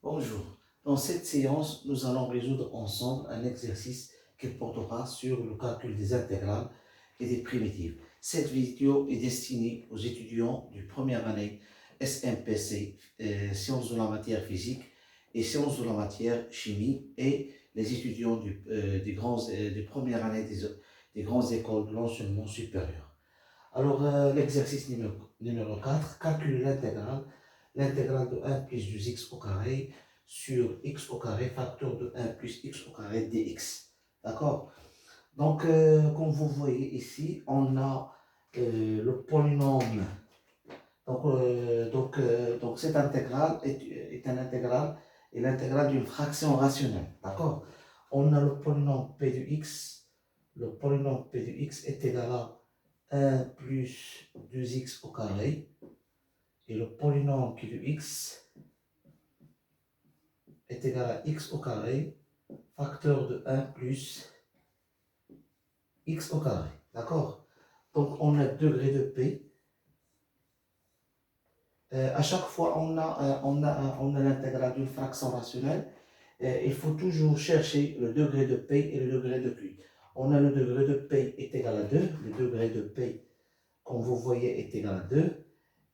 Bonjour. Dans cette séance, nous allons résoudre ensemble un exercice qui portera sur le calcul des intégrales et des primitives. Cette vidéo est destinée aux étudiants du première année SMPC, sciences de la matière physique et sciences de la matière chimie, et les étudiants des premières années des grandes écoles de l'enseignement supérieur. Alors, l'exercice numéro 4, calculer l'intégrale de 1 plus 2x au carré sur x au carré facteur de 1 plus x au carré dx. D'accord? Donc, comme vous voyez ici, on a le polynôme. Donc, cette intégrale est une intégrale et l'intégrale d'une fraction rationnelle. D'accord? On a le polynôme p de x. Le polynôme p de x est égal à 1 plus 2x au carré, et le polynôme q de x est égal à x au carré, facteur de 1 plus x au carré. D'accord? Donc on a degré de p. À chaque fois on a l'intégrale d'une fraction rationnelle. Il faut toujours chercher le degré de p et le degré de q. On a le degré de p est égal à 2, le degré de p, comme vous voyez, est égal à 2,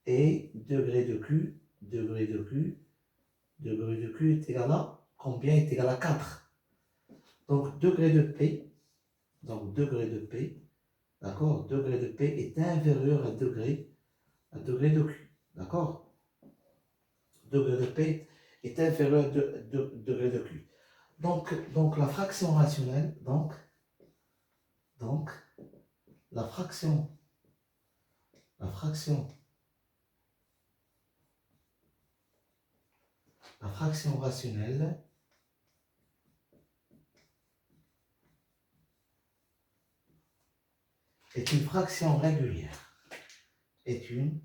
et degré de Q est égal à combien? Est égal à 4. Donc degré de P, d'accord, degré de P est inférieur à degré de Q, d'accord? Degré de P est inférieur à degré de Q. Donc la fraction rationnelle, donc la fraction rationnelle est une fraction régulière. Est une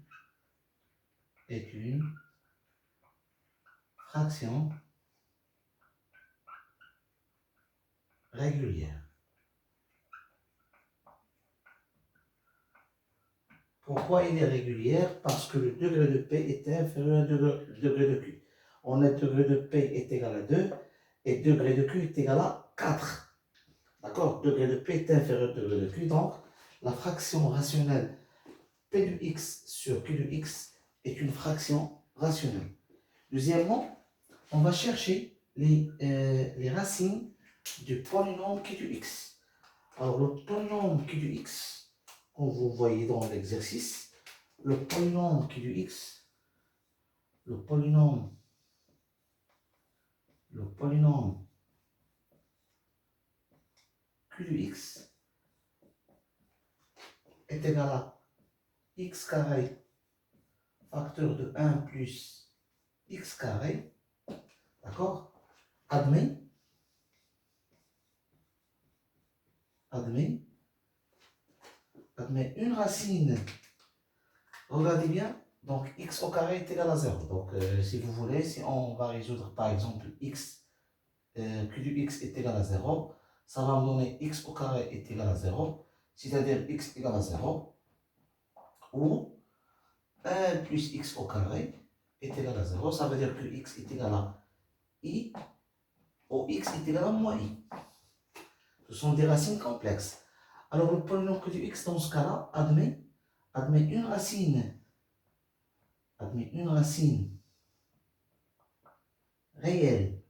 fraction régulière. Pourquoi il est régulière? Parce que le degré de P est inférieur au degré de Q. On a degré de P est égal à 2 et degré de Q est égal à 4. D'accord? Degré de P est inférieur au degré de Q. Donc, la fraction rationnelle P de x sur Q de x est une fraction rationnelle. Deuxièmement, on va chercher les racines du polynôme Q de x. Alors, le polynôme Q de x, comme vous voyez dans l'exercice, le polynôme Q de x, le polynôme Q de x est égal à x carré facteur de 1 plus x carré, d'accord? Admet une racine. Regardez bien, donc x au carré est égal à 0. Donc si vous voulez, si on va résoudre par exemple q de x est égal à 0, ça va me donner x au carré est égal à 0, c'est-à-dire x égale à 0, ou 1 plus x au carré est égal à 0, ça veut dire que x est égal à i, ou x est égal à moins i. Ce sont des racines complexes. Alors le polynôme q de x dans ce cas-là admet une racine réelle,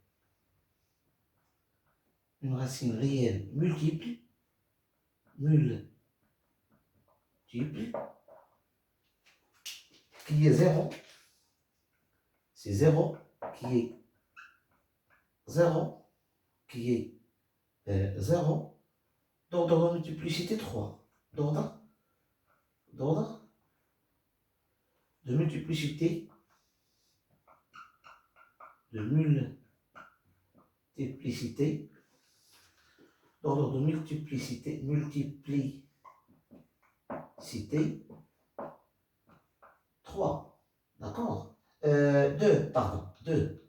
multiple, qui est 0, c'est 0, qui est 0, d'ordre de multiplicité 3, d'ordre de multiplicité d'ordre de multiplicité 3, d'accord? 2, pardon, 2.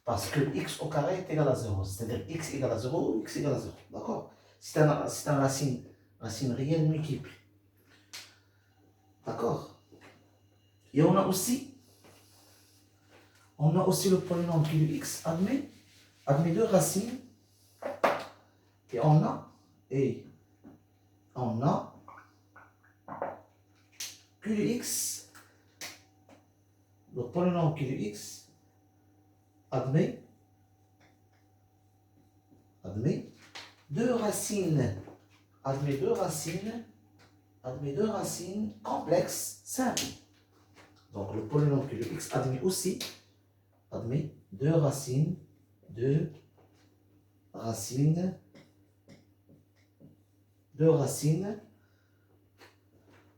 Parce que x au carré est égal à 0, c'est-à-dire x égale à 0 ou x égale à 0, d'accord? C'est un racine réelle multiple, d'accord? Et on a aussi On a aussi le polynôme qui de x admet deux racines. Et on a q de x, le polynôme q de x admet deux racines, complexes simples. Donc le polynôme q de x admet deux racines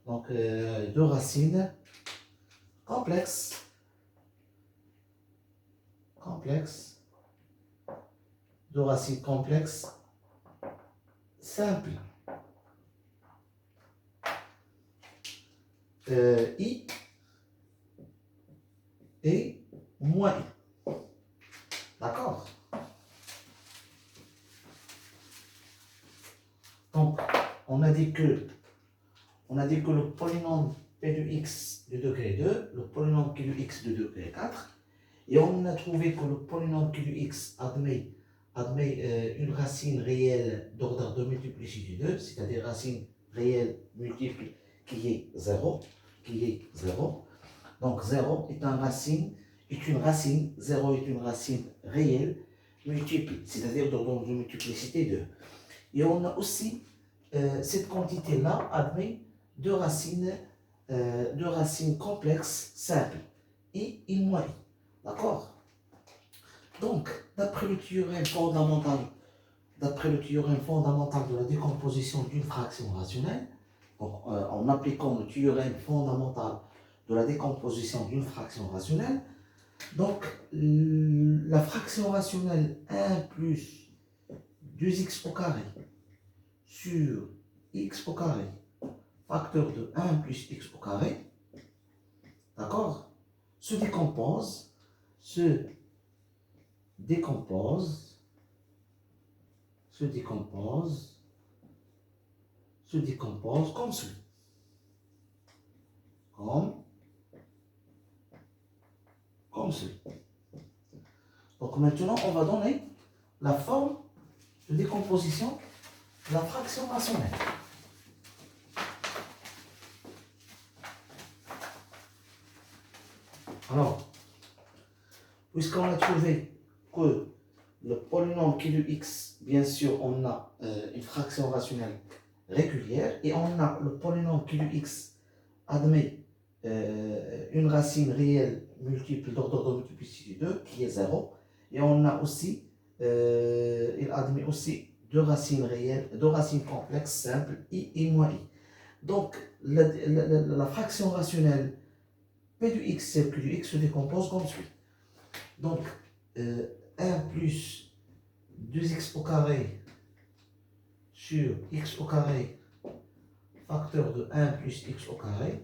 donc deux racines complexes simples. I et moins I. D'accord? Donc, on a dit que le polynôme p de x de degré 2, le polynôme q de x de degré 4, et on a trouvé que le polynôme q de x admet une racine réelle d'ordre de multiplicité 2, c'est-à-dire racine réelle multiple qui est 0. Donc 0 est une racine, 0 est une racine réelle multiple, c'est-à-dire d'ordre de multiplicité 2. Et on a aussi cette quantité-là admet deux racines complexes simples, i moins i. D'accord? Donc, d'après le théorème fondamental de la décomposition d'une fraction rationnelle, donc, en appliquant le théorème fondamental de la décomposition d'une fraction rationnelle, donc la fraction rationnelle 1 plus 2x au carré sur x au carré, facteur de 1 plus x au carré, d'accord, se décompose comme suit. Comme suit. Donc maintenant, on va donner la forme de décomposition de la fraction rationnelle. Alors, puisqu'on a trouvé que le polynôme q de x, bien sûr, on a une fraction rationnelle régulière, et on a le polynôme q de x admet une racine réelle multiple d'ordre de multiplicité 2 qui est 0, et on a aussi, il admet aussi deux racines complexes simples, i et moins i. Donc la fraction rationnelle p de x et q de x se décompose comme suit. Donc 1 plus 2x au carré sur x au carré facteur de 1 plus x au carré,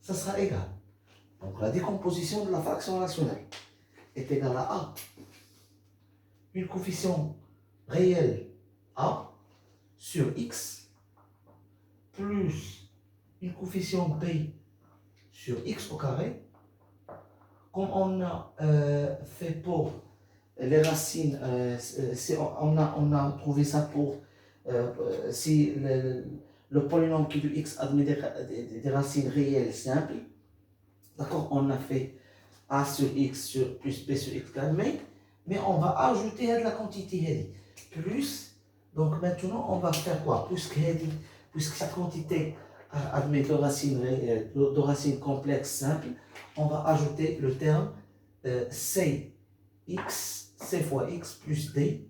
ça sera égal. Donc la décomposition de la fraction rationnelle est égale à A, une coefficient réel A sur x, plus une coefficient B sur x au carré, comme on a fait pour les racines, on a trouvé ça pour si le polynôme q de x admet des racines réelles simples. D'accord, on a fait a sur x sur plus b sur x carré, mais on va ajouter de la quantité plus. Donc maintenant, on va faire quoi? Puisque cette quantité admet deux racines complexes simples, on va ajouter le terme c fois x plus d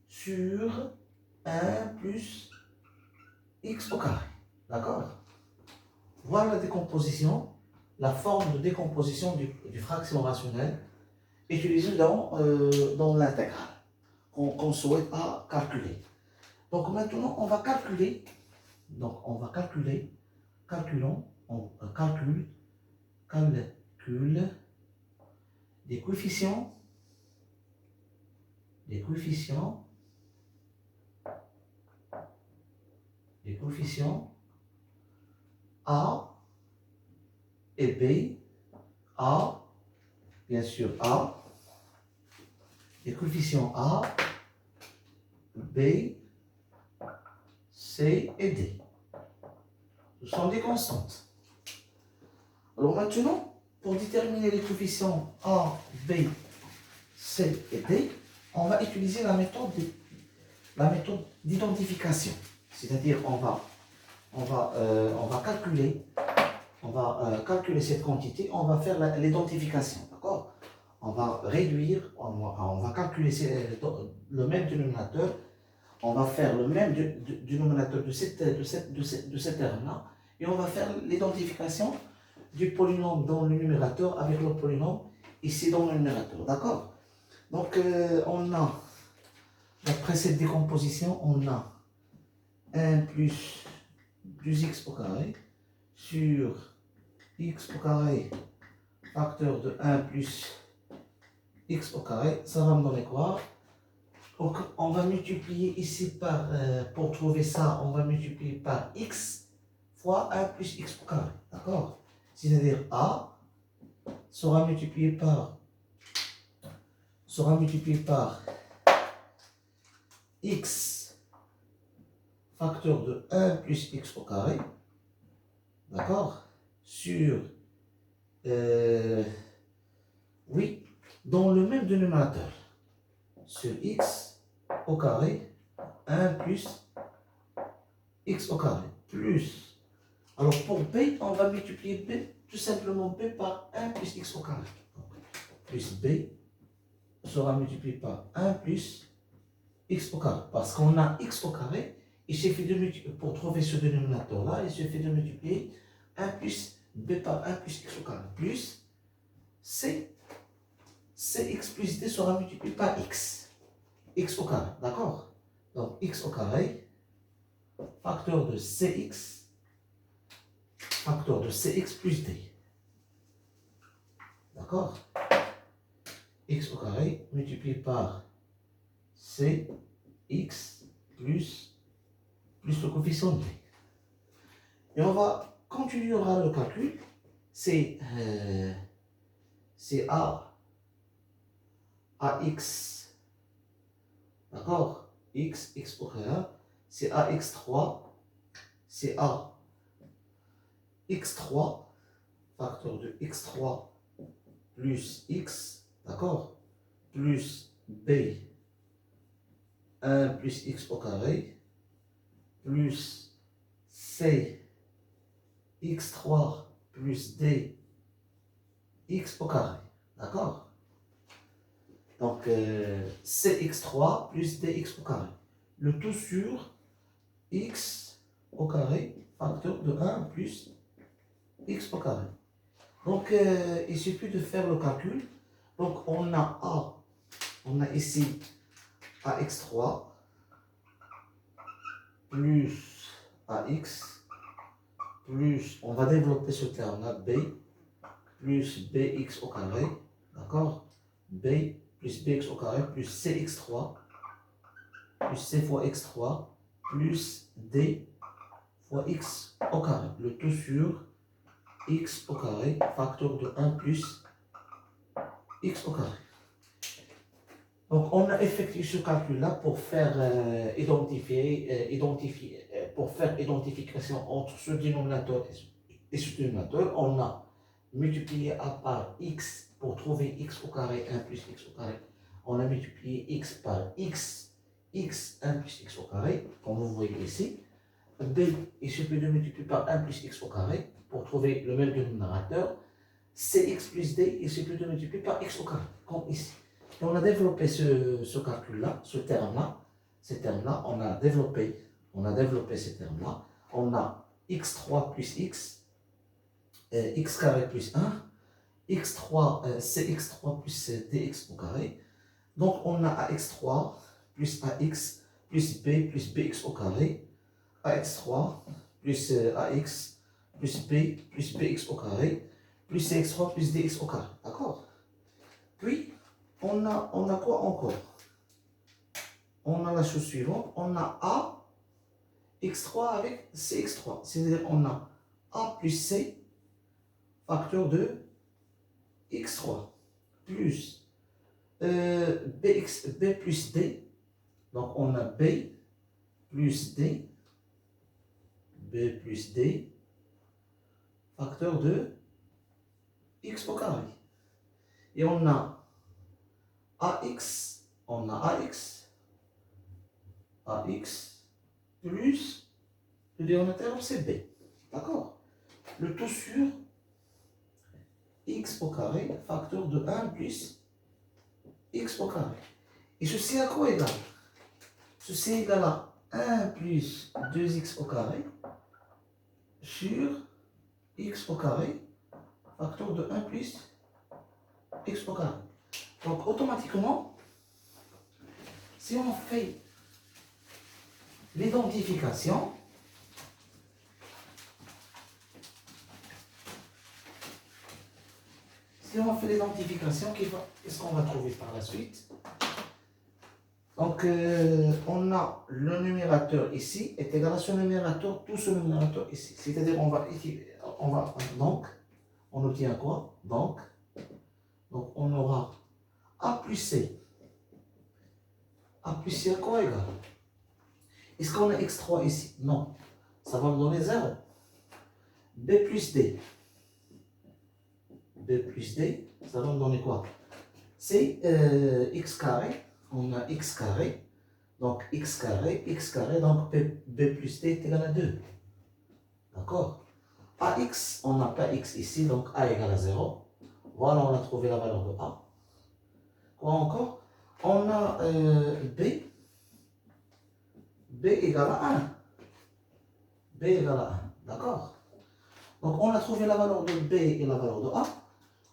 sur 1 plus x au carré. D'accord? Voilà la décomposition, la forme de décomposition du fraction rationnelle utilisée dans l'intégrale qu'on souhaite calculer. Donc maintenant, on va calculer. Donc on calcule des coefficients A et B, A bien sûr A, les coefficients A, B, C et D. Ce sont des constantes. Alors maintenant, pour déterminer les coefficients A, B, C et D, on va utiliser la méthode d'identification. C'est-à-dire on va calculer cette quantité, on va faire l'identification, d'accord? On va réduire, on va calculer le même dénominateur, on va faire le même dénominateur de cette terme-là, et on va faire l'identification du polynôme dans le numérateur avec le polynôme ici dans le numérateur, d'accord? Donc, on a, d'après cette décomposition, on a 1 plus x au carré sur x au carré facteur de 1 plus x au carré, ça va me donner quoi? Donc, on va multiplier ici par, pour trouver ça, on va multiplier par x fois 1 plus x au carré, d'accord? C'est-à-dire A sera multiplié par x facteur de 1 plus x au carré, d'accord, sur, oui, dans le même dénominateur, sur x au carré, 1 plus x au carré, plus, alors pour b, on va multiplier b, tout simplement b par 1 plus x au carré, donc, plus b sera multiplié par 1 plus x au carré, parce qu'on a x au carré, il suffit de multiplier, pour trouver ce dénominateur-là, il suffit de multiplier 1 plus b par 1 plus x au carré, plus cx plus d sera multiplié par x au carré, d'accord? Donc x au carré, facteur de cx plus d, d'accord? X au carré multiplié par cx plus le coefficient d. Et on va continuer le calcul. C'est ax, d'accord? X au carré, c'est ax3, c'est ax3, facteur de x3 plus x, d'accord? Plus b, 1 plus x au carré, plus c, x3 plus d, x au carré, d'accord? Donc, cx3 plus dx au carré. Le tout sur x au carré, facteur de 1 plus x au carré. Donc, il suffit de faire le calcul. Donc, on a ici ax3 plus ax plus, on va développer ce terme-là, b plus bx au carré, d'accord? B plus bx au carré plus cx3 plus c fois x3 plus d fois x au carré. Le tout sur x au carré, facteur de 1 plus x au carré. Donc, on a effectué ce calcul-là pour faire pour faire identification entre ce dénominateur et ce dénominateur. On a multiplié A par x pour trouver x au carré 1 plus x au carré. On a multiplié x par x 1 plus x au carré, comme vous voyez ici. B, il suffit de multiplier par 1 plus x au carré pour trouver le même dénominateur. Cx plus d, il suffit de multiplier par x au carré, comme ici. Et on a développé ce calcul-là, ce terme-là, on a développé ces termes-là. On a x3 plus x, x carré plus 1, x3, cx3 plus dx au carré. Donc on a ax3 plus ax plus b plus bx au carré, ax3 plus ax plus b plus bx au carré, plus cx3 plus dx au carré, d'accord? Puis, on a quoi encore? On a la chose suivante, on a a x3 avec cx3, c'est-à-dire on a a plus c facteur de x3 plus b plus d. Donc on a b plus d, facteur de x au carré. Et on a ax plus le dénominateur c'est b. D'accord? Le tout sur x au carré, facteur de 1 plus x au carré. Et ceci à quoi égal? Ceci est égal à 1 plus 2x au carré sur x au carré, facteur de 1 plus x au carré. Donc automatiquement, si on fait l'identification, qu'est-ce qu'on va trouver par la suite? Donc, on a le numérateur ici est égal à ce numérateur, tout ce numérateur ici. C'est-à-dire, donc, on obtient quoi? Donc, on aura A plus C. A plus C à quoi égal? Est-ce qu'on a X3 ici? Non. Ça va me donner 0. B plus D. Ça va me donner quoi? C'est x carré. On a x carré. Donc x carré. Donc B plus D est égal à 2. D'accord? AX, on n'a pas X ici. Donc A égale à 0. Voilà, on a trouvé la valeur de A. Quoi encore? On a B égale à 1. D'accord? Donc on a trouvé la valeur de B et la valeur de A.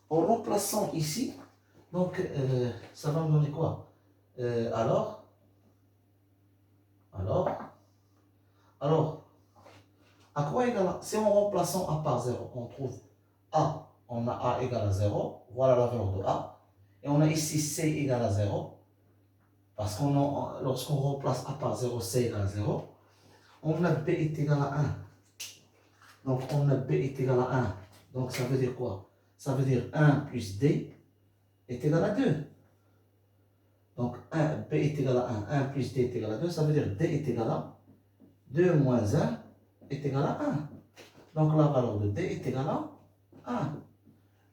En remplaçant ici, donc ça va me donner quoi? Alors, à quoi égale A? Si en remplaçant A par 0, on trouve A, on a A égale à 0, voilà la valeur de A. Et on a ici C égale à 0, parce qu'on lorsqu'on remplace A par 0, C égale à 0. On a B est égal à 1. Donc on a B est égal à 1. Donc ça veut dire quoi? Ça veut dire 1 plus D est égal à 2. Donc B est égal à 1, 1 plus D est égal à 2, ça veut dire D est égal à 2 moins 1 est égal à 1. Donc la valeur de D est égale à 1.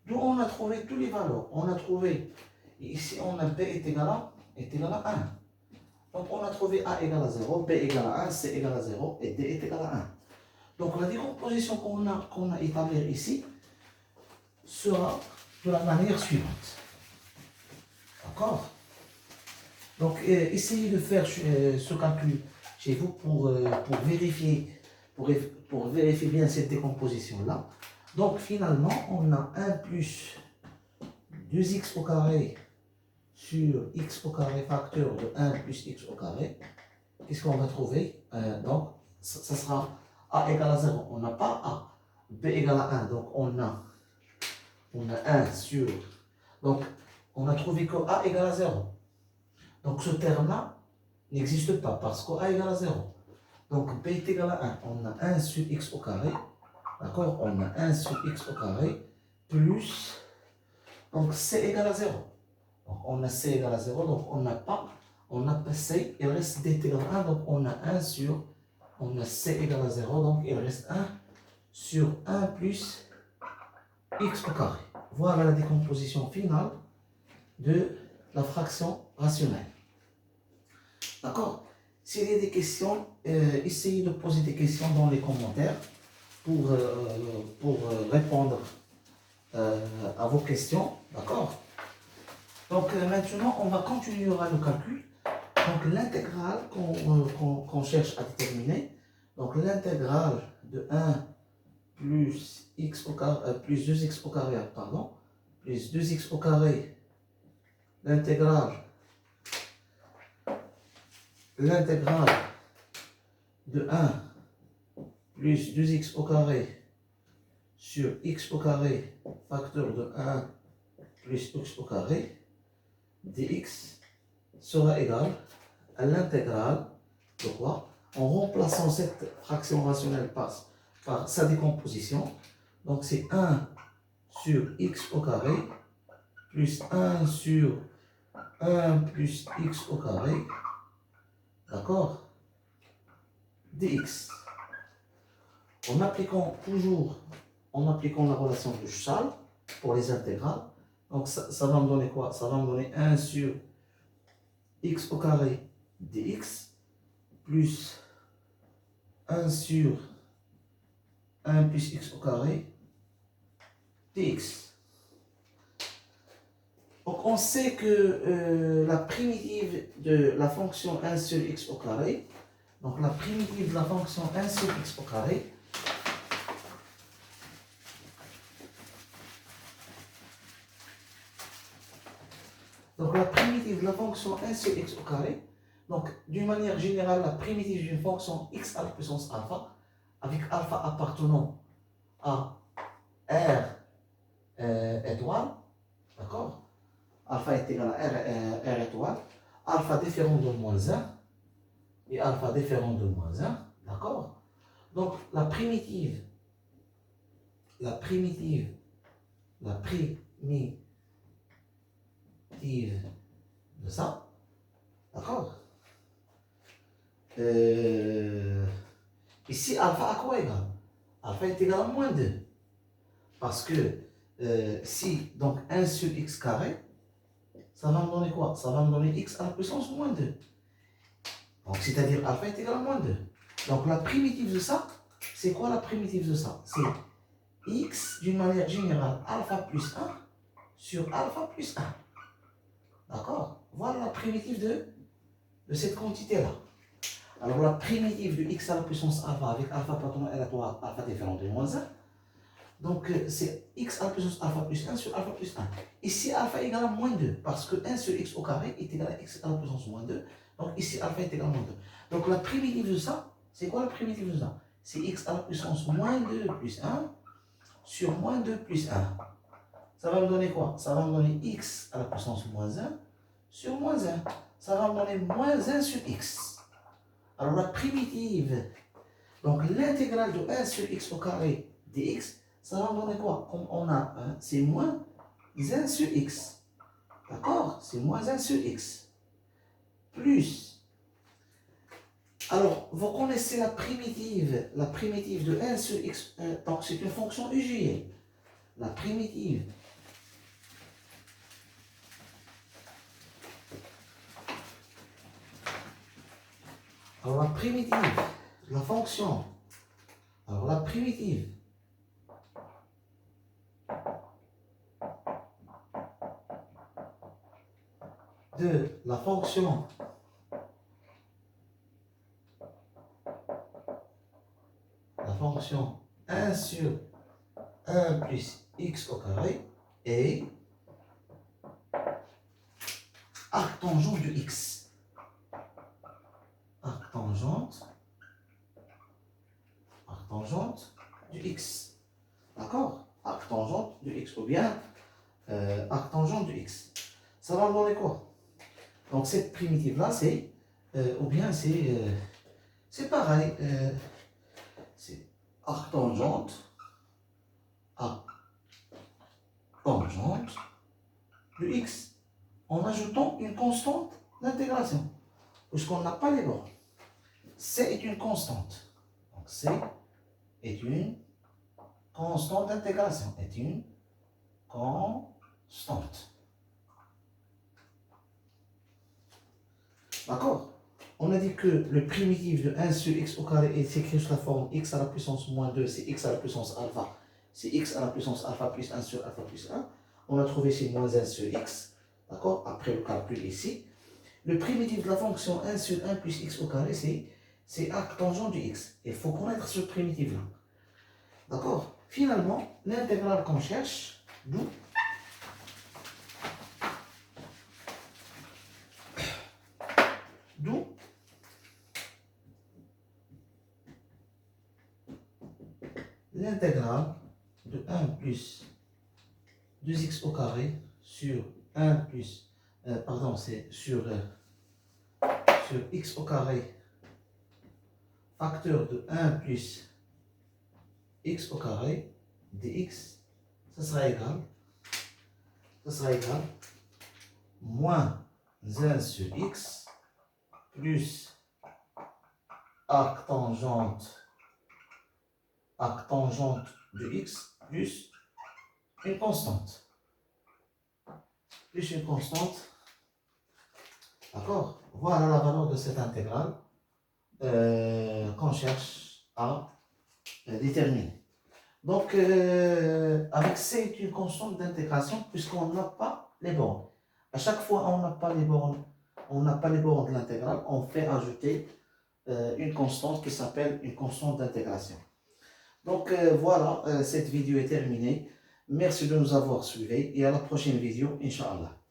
D'où on a trouvé toutes les valeurs. On a trouvé, ici on a B est égal à 1. Donc on a trouvé A égale à 0, B égale à 1, C égale à 0 et D est égal à 1. Donc la décomposition qu'on a établie ici sera de la manière suivante. D'accord? Donc essayez de faire ce calcul chez vous pour vérifier bien cette décomposition-là. Donc finalement, on a 1 plus 2x au carré sur x au carré facteur de 1 plus x au carré. Qu'est-ce qu'on va trouver? Donc ça sera A égale à 0. On n'a pas A. B égale à 1. Donc on a 1 sur... Donc on a trouvé que A égale à 0. Donc ce terme-là n'existe pas parce que A égale à 0. Donc B est égal à 1. On a 1 sur x au carré. D'accord? On a 1 sur x au carré plus... Donc C égale à 0. Donc on a C égale à 0. Donc on n'a pas C. Il reste D est égal à 1. Donc on a 1 sur... On a C égale à 0. Donc il reste 1 sur 1 plus x au carré. Voilà la décomposition finale de la fraction rationnelle. D'accord? S'il y a des questions, essayez de poser des questions dans les commentaires pour répondre à vos questions. D'accord? Donc maintenant, on va continuer le calcul. Donc l'intégrale qu'on cherche à déterminer. Donc l'intégrale de 1 plus x au carré, plus 2x au carré, pardon, plus 2x au carré, l'intégrale de 1 plus 2x au carré sur x au carré facteur de 1 plus x au carré dx sera égal à l'intégrale de quoi? En remplaçant cette fraction rationnelle par sa décomposition. Donc c'est 1 sur x au carré plus 1 sur 1 plus x au carré, d'accord, dx. En appliquant toujours, en appliquant la relation de Stahl pour les intégrales, donc ça va me donner quoi? Ça va me donner 1 sur x au carré dx plus 1 sur 1 plus x au carré dx. Donc on sait que la primitive de la fonction 1 sur x au carré, donc la primitive de la fonction 1 sur x au carré, donc la primitive de la fonction 1 sur x au carré, donc d'une manière générale, la primitive d'une fonction x à la puissance alpha, avec alpha appartenant à r étoile, d'accord? Alpha est égal à R étoile, alpha différent de moins 1 et alpha différent de moins 1, d'accord? Donc la primitive de ça, d'accord? Ici, alpha à quoi égal? Alpha est égal à moins 2. Parce que si, donc 1 sur x carré, ça va me donner quoi? Ça va me donner x à la puissance moins 2. Donc, c'est-à-dire alpha est égal à moins 2. Donc, la primitive de ça, c'est quoi la primitive de ça? C'est x d'une manière générale, alpha plus 1 sur alpha plus 1. D'accord? Voilà la primitive de cette quantité-là. Alors, la primitive de x à la puissance alpha avec alpha appartenant à l'étoile, alpha différent de moins 1. Donc, c'est x à la puissance alpha plus 1 sur alpha plus 1. Ici, alpha est égal à moins 2, parce que 1 sur x au carré est égal à x à la puissance moins 2. Donc, ici, alpha est égal à moins 2. Donc, la primitive de ça, c'est quoi la primitive de ça? C'est x à la puissance moins 2 plus 1 sur moins 2 plus 1. Ça va me donner quoi? Ça va me donner x à la puissance moins 1 sur moins 1. Ça va me donner moins 1 sur x. Alors, la primitive, donc l'intégrale de 1 sur x au carré dx, ça va me donner quoi? Comme on a, c'est moins 1 sur x. D'accord? C'est moins 1 sur x. Plus. Alors, vous connaissez la primitive de 1 sur x. Donc, c'est une fonction UGL. La primitive. Alors, la primitive de la fonction. Alors, la primitive de la fonction la fonction 1 sur 1 plus x au carré est arctangente de x. Arctangente du x. D'accord? Arctangente du x ou bien arctangente du x. Ça va me donner quoi? Donc cette primitive-là, c'est, ou bien c'est pareil, c'est arctangente de x, en ajoutant une constante d'intégration, puisqu'on n'a pas les bornes. C est une constante. Donc C est une constante d'intégration, est une constante. D'accord? On a dit que le primitif de 1 sur x au carré est écrit sous la forme x à la puissance moins 2, c'est x à la puissance alpha. C'est x à la puissance alpha plus 1 sur alpha plus 1. On a trouvé c'est moins 1 sur x. D'accord? Après le calcul ici. Le primitif de la fonction 1 sur 1 plus x au carré, c'est arctangent du x. Il faut connaître ce primitif-là. D'accord? Finalement, l'intégrale qu'on cherche, d'où l'intégrale de 1 plus 2x au carré sur 1 plus, pardon, c'est sur x au carré, facteur de 1 plus x au carré dx, ça sera égal ça sera égal moins 1 sur x plus arc tangente de x plus une constante. Plus une constante. D'accord? Voilà la valeur de cette intégrale qu'on cherche à déterminer. Donc, avec C est une constante d'intégration puisqu'on n'a pas les bornes. À chaque fois, on n'a pas les bornes de l'intégrale, on fait ajouter une constante qui s'appelle une constante d'intégration. Donc, voilà, cette vidéo est terminée. Merci de nous avoir suivis et à la prochaine vidéo, Inch'Allah.